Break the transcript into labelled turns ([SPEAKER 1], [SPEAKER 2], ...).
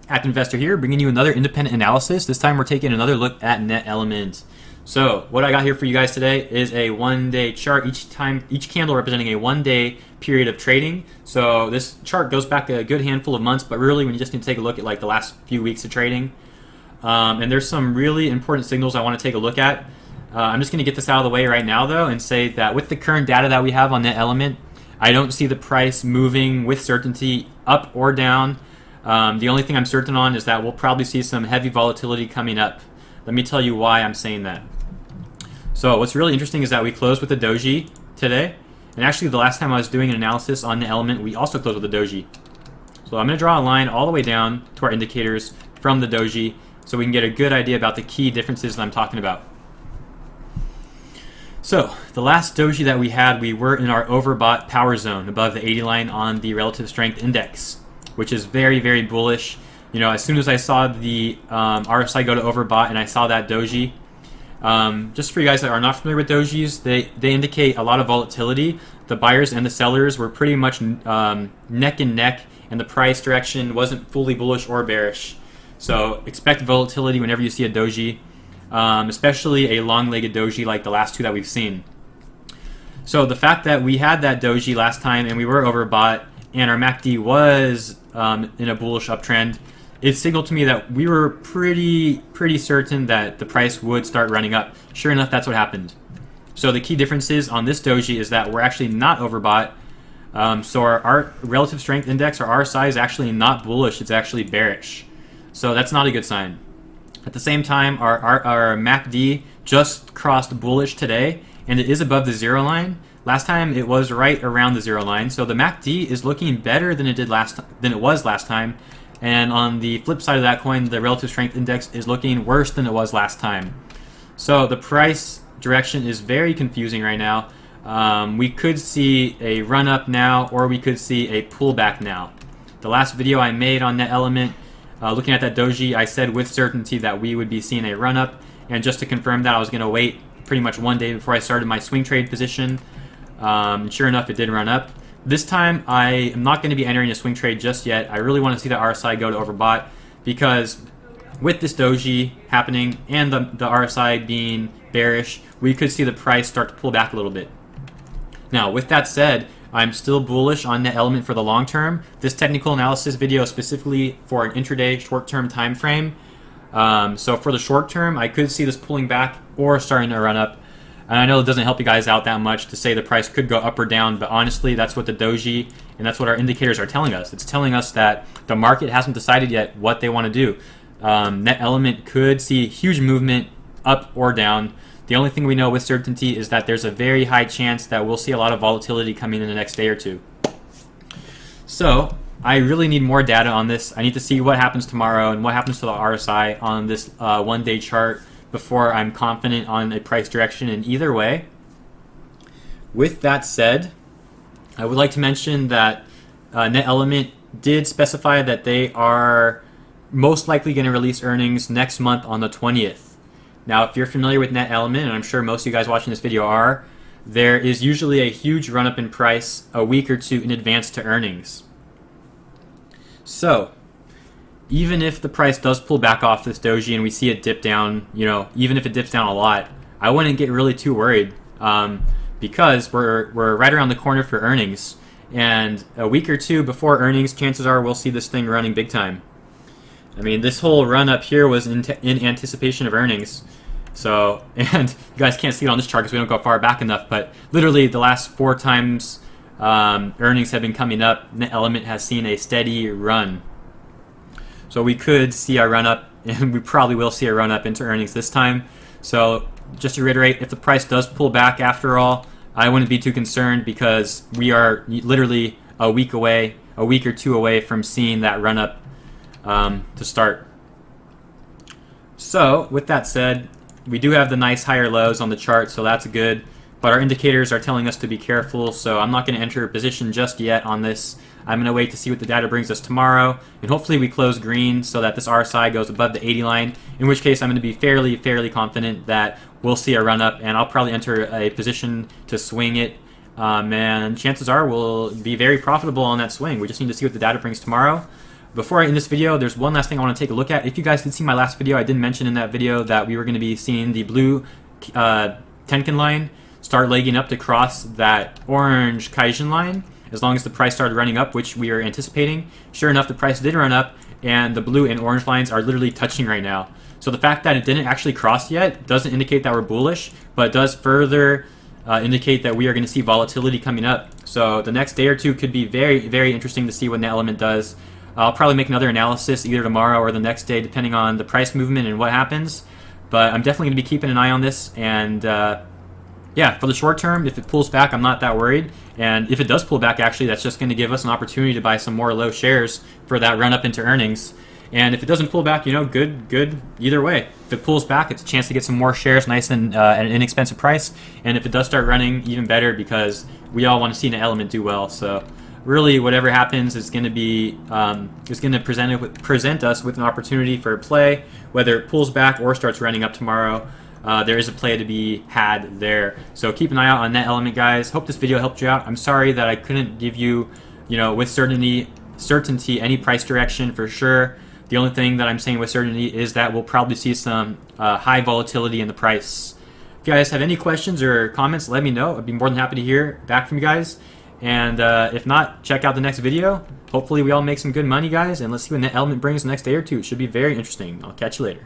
[SPEAKER 1] Active Investor here, bringing you another independent analysis. This time we're taking another look at NETE. So what I got here for you guys today is a one-day chart. Each candle representing a one-day period of trading. So this chart goes back a good handful of months, but really we just need to take a look at like the last few weeks of trading. And there's some really important signals I want to take a look at. I'm just going to get this out of the way right now though and say that with the current data that we have on NETE, I don't see the price moving with certainty up or down. The only thing I'm certain on is that we'll probably see some heavy volatility coming up. Let me tell you why I'm saying that. So what's really interesting is that we closed with the doji today. And actually the last time I was doing an analysis on NETE, we also closed with the doji. So I'm going to draw a line all the way down to our indicators from the doji so we can get a good idea about the key differences that I'm talking about. So the last doji that we had, we were in our overbought power zone above the 80 line on the relative strength index, which is very, very bullish. You know, as soon as I saw the RSI go to overbought and I saw that doji, just for you guys that are not familiar with dojis, they indicate a lot of volatility. The buyers and the sellers were pretty much neck and neck, and the price direction wasn't fully bullish or bearish. So expect volatility whenever you see a doji, especially a long-legged doji like the last two that we've seen. So the fact that we had that doji last time and we were overbought and our MACD was in a bullish uptrend, it signaled to me that we were pretty certain that the price would start running up. Sure enough, that's what happened. So the key differences on this doji is that we're actually not overbought. So our relative strength index, our RSI, is actually not bullish, it's actually bearish. So that's not a good sign. At the same time, our MACD just crossed bullish today, and it is above the zero line. Last time it was right around the zero line, so the MACD is looking better than it was last time. And on the flip side of that coin, the relative strength index is looking worse than it was last time. So the price direction is very confusing right now. We could see a run up now, or we could see a pullback now. The last video I made on NETE, looking at that doji, I said with certainty that we would be seeing a run up, and just to confirm that, I was going to wait pretty much one day before I started my swing trade position. Sure enough, it did run up. This time, I am not going to be entering a swing trade just yet. I really want to see the RSI go to overbought, because with this doji happening and the RSI being bearish, we could see the price start to pull back a little bit. Now, with that said, I'm still bullish on NETE for the long term. This technical analysis video is specifically for an intraday short-term time frame. So for the short term, I could see this pulling back or starting to run up. And I know it doesn't help you guys out that much to say the price could go up or down, but honestly, that's what the doji and that's what our indicators are telling us. It's telling us that the market hasn't decided yet what they want to do. NETE could see huge movement up or down. The only thing we know with certainty is that there's a very high chance that we'll see a lot of volatility coming in the next day or two. So I really need more data on this. I need to see what happens tomorrow and what happens to the RSI on this one-day chart before I'm confident on a price direction in either way. With that said, I would like to mention that NETE did specify that they are most likely going to release earnings next month on the 20th. Now, if you're familiar with NETE, and I'm sure most of you guys watching this video are, there is usually a huge run-up in price a week or two in advance to earnings. So even if the price does pull back off this doji and we see it dip down, you know, even if it dips down a lot, I wouldn't get really too worried, because we're right around the corner for earnings, and a week or two before earnings, chances are we'll see this thing running big time. I mean, this whole run up here was in anticipation of earnings. So, and you guys can't see it on this chart because we don't go far back enough, but literally the last 4 times earnings have been coming up, NETE has seen a steady run. So we could see a run up, and we probably will see a run up into earnings this time. So just to reiterate, if the price does pull back after all, I wouldn't be too concerned, because we are literally a week or two away from seeing that run up to start. So with that said, we do have the nice higher lows on the chart, so that's good. But our indicators are telling us to be careful, so I'm not going to enter a position just yet on this. I'm going to wait to see what the data brings us tomorrow, and hopefully we close green so that this RSI goes above the 80 line, in which case I'm going to be fairly confident that we'll see a run up, and I'll probably enter a position to swing it, and chances are we'll be very profitable on that swing. We just need to see what the data brings tomorrow. before I end this video, there's one last thing I want to take a look at. If you guys did see my last video, I did mention in that video that we were going to be seeing the blue Tenkan line start legging up to cross that orange Kaijin line as long as the price started running up, which we are anticipating. Sure enough, the price did run up, and the blue and orange lines are literally touching right now. So the fact that it didn't actually cross yet doesn't indicate that we're bullish, but it does further indicate that we are going to see volatility coming up. So the next day or two could be very, very interesting to see what NETE Element does. I'll probably make another analysis either tomorrow or the next day, depending on the price movement and what happens. But I'm definitely going to be keeping an eye on this. And yeah, for the short term, if it pulls back, I'm not that worried. And if it does pull back, actually, that's just going to give us an opportunity to buy some more low shares for that run up into earnings. And if it doesn't pull back, you know, good either way. If it pulls back, it's a chance to get some more shares nice and at an inexpensive price. And if it does start running, even better, because we all want to see an element do well. So really, whatever happens is going to be present us with an opportunity for a play, whether it pulls back or starts running up tomorrow. There is a play to be had there. So keep an eye out on NETE Element, guys. Hope this video helped you out. I'm sorry that I couldn't give you, you know, with certainty any price direction for sure. The only thing that I'm saying with certainty is that we'll probably see some high volatility in the price. If you guys have any questions or comments, let me know. I'd be more than happy to hear back from you guys. And if not, check out the next video. Hopefully we all make some good money, guys, and let's see what NETE Element brings the next day or two. It should be very interesting. I'll catch you later.